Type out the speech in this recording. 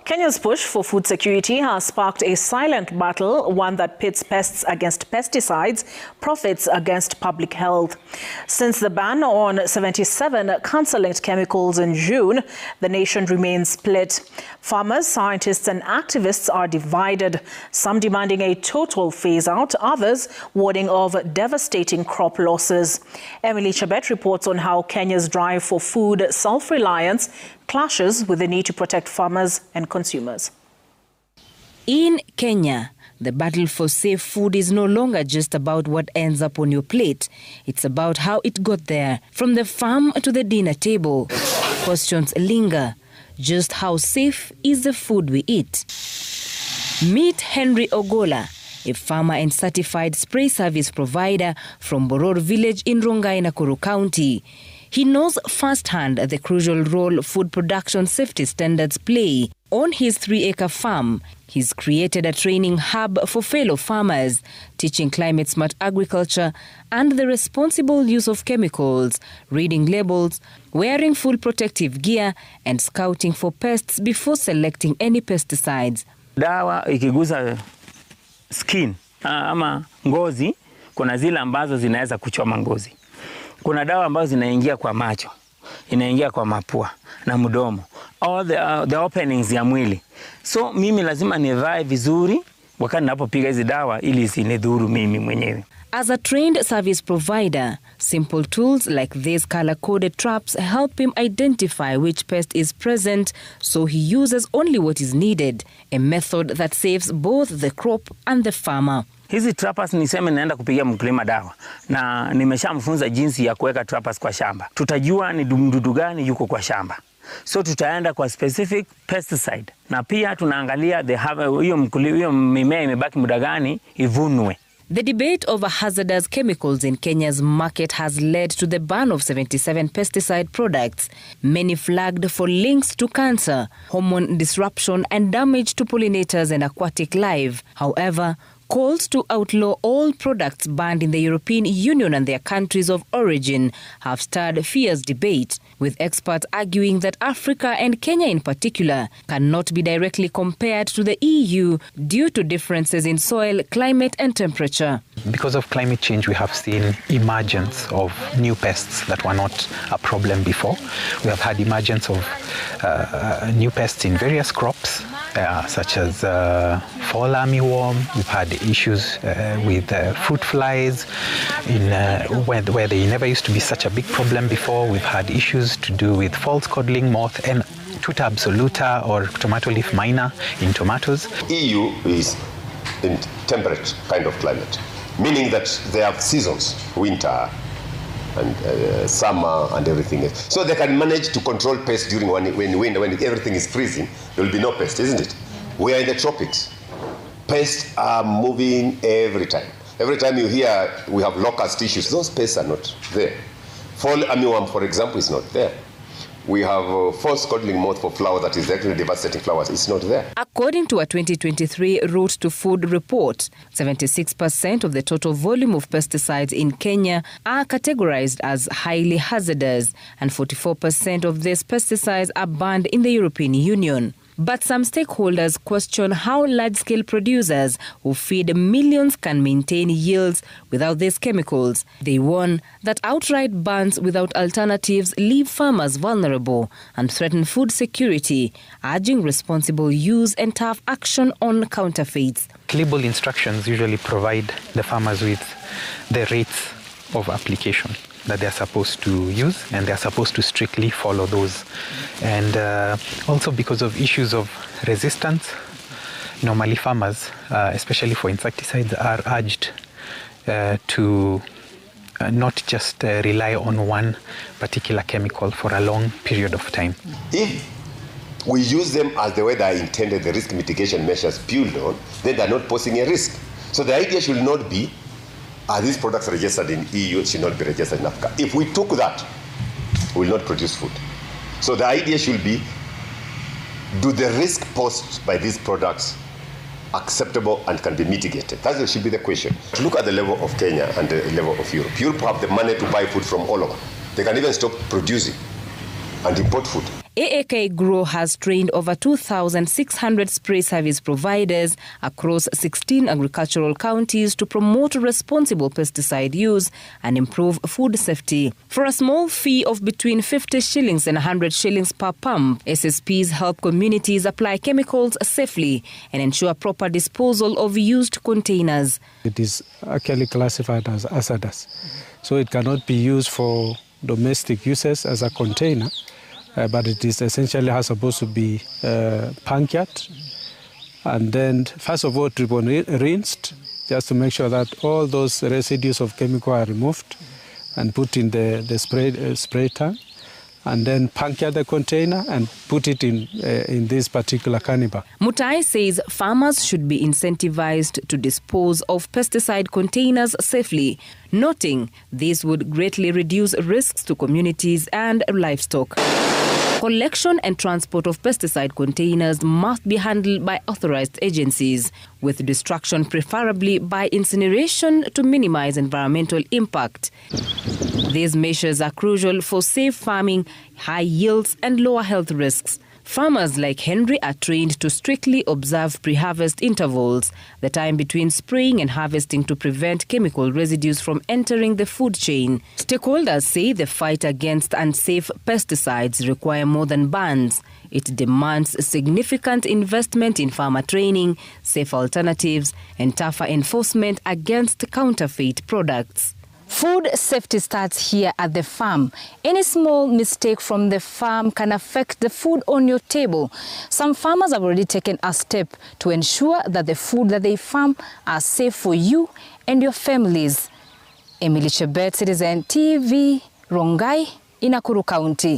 Kenya's push for food security has sparked a silent battle, one that pits pests against pesticides, profits against public health. Since the ban on 77 cancer-linked chemicals in June, the nation remains split. Farmers, scientists and activists are divided, some demanding a total phase-out, others warning of devastating crop losses. Emily Chabet reports on how Kenya's drive for food self-reliance clashes with the need to protect farmers and consumers. In Kenya, the battle for safe food is no longer just about what ends up on your plate. It's about how it got there, from the farm to the dinner table. Questions linger. Just how safe is the food we eat? Meet Henry Ogola, a farmer and certified spray service provider from Boror village in Rongai, Nakuru County. He knows firsthand the crucial role food production safety standards play. On his 3-acre farm, he's created a training hub for fellow farmers, teaching climate-smart agriculture and the responsible use of chemicals, reading labels, wearing full protective gear, and scouting for pests before selecting any pesticides. Dawa ikigusa skin ama ngozi, kuna zile ambazo zinaweza kuchoma ngozi. Kuna dawa ambazo zinaingia kwa macho, inaingia kwa mapua na mdomo, all the openings ya mwili. So mimi lazima nivae vizuri wakati ninapopiga hizi dawa ili isinidhuru mimi mwenyewe. As a trained service provider, simple tools like these color-coded traps help him identify which pest is present, so he uses only what is needed, a method that saves both the crop and the farmer. Hizi trappers niseme naenda kupigia mkulima dawa na nimeshamfunza jinsi ya kuweka trappers kwa shamba. Tutajua ni mdudu gani yuko kwa shamba. So tutaenda kwa specific pesticide na pia tunaangalia hiyo mimea imebaki muda gani ivunwe. The debate over hazardous chemicals in Kenya's market has led to the ban of 77 pesticide products, many flagged for links to cancer, hormone disruption and damage to pollinators and aquatic life. However, calls to outlaw all products banned in the European Union and their countries of origin have stirred fierce debate, with experts arguing that Africa and Kenya in particular cannot be directly compared to the EU due to differences in soil, climate and temperature. Because of climate change, we have seen emergence of new pests that were not a problem before. We have had emergence of new pests in various crops, such as fall armyworm. We've had issues with fruit flies where they never used to be such a big problem before. We've had issues to do with false codling moth and tuta absoluta or tomato leaf miner in tomatoes. EU is in temperate kind of climate, meaning that they have seasons, winter and summer and everything else. So they can manage to control pests during when everything is freezing. There will be no pests, isn't it? We are in the tropics. Pests are moving every time. Every time you hear we have locust issues, those pests are not there. Fall armyworm, for example, is not there. We have false codling moth for flowers that is actually devastating flowers. It's not there. According to a 2023 Route to Food report, 76% of the total volume of pesticides in Kenya are categorized as highly hazardous, and 44% of these pesticides are banned in the European Union. But some stakeholders question how large-scale producers who feed millions can maintain yields without these chemicals. They warn that outright bans without alternatives leave farmers vulnerable and threaten food security, urging responsible use and tough action on counterfeits. Label instructions usually provide the farmers with the rates of application that they're supposed to use, and they're supposed to strictly follow those. And also because of issues of resistance, normally farmers, especially for insecticides, are urged to not just rely on one particular chemical for a long period of time. If we use them as the way they are intended, the risk mitigation measures built on, then they're not posing a risk. So the idea should not be, are these products registered in EU? It should not be registered in Africa. If we took that, we will not produce food. So the idea should be, do the risk posed by these products acceptable and can be mitigated? That should be the question. Look at the level of Kenya and the level of Europe. Europe have the money to buy food from all over. They can even stop producing and import food. AAK Grow has trained over 2,600 spray service providers across 16 agricultural counties to promote responsible pesticide use and improve food safety. For a small fee of between 50 shillings and 100 shillings per pump, SSPs help communities apply chemicals safely and ensure proper disposal of used containers. It is actually classified as hazardous, so it cannot be used for domestic uses as a container. But it is essentially supposed to be punctured and then first of all triple rinsed, just to make sure that all those residues of chemical are removed and put in the spray tank, and then puncture the container and put it in this particular canister. Mutai says farmers should be incentivized to dispose of pesticide containers safely, noting this would greatly reduce risks to communities and livestock. Collection and transport of pesticide containers must be handled by authorized agencies, with destruction preferably by incineration to minimize environmental impact. These measures are crucial for safe farming, high yields and lower health risks. Farmers like Henry are trained to strictly observe pre-harvest intervals, the time between spraying and harvesting, to prevent chemical residues from entering the food chain. Stakeholders say the fight against unsafe pesticides require more than bans. It demands significant investment in farmer training, safe alternatives, and tougher enforcement against counterfeit products. Food safety starts here at the farm. Any small mistake from the farm can affect the food on your table. Some farmers have already taken a step to ensure that the food that they farm are safe for you and your families. Emily Chebet, Citizen TV, Rongai, in Nakuru County.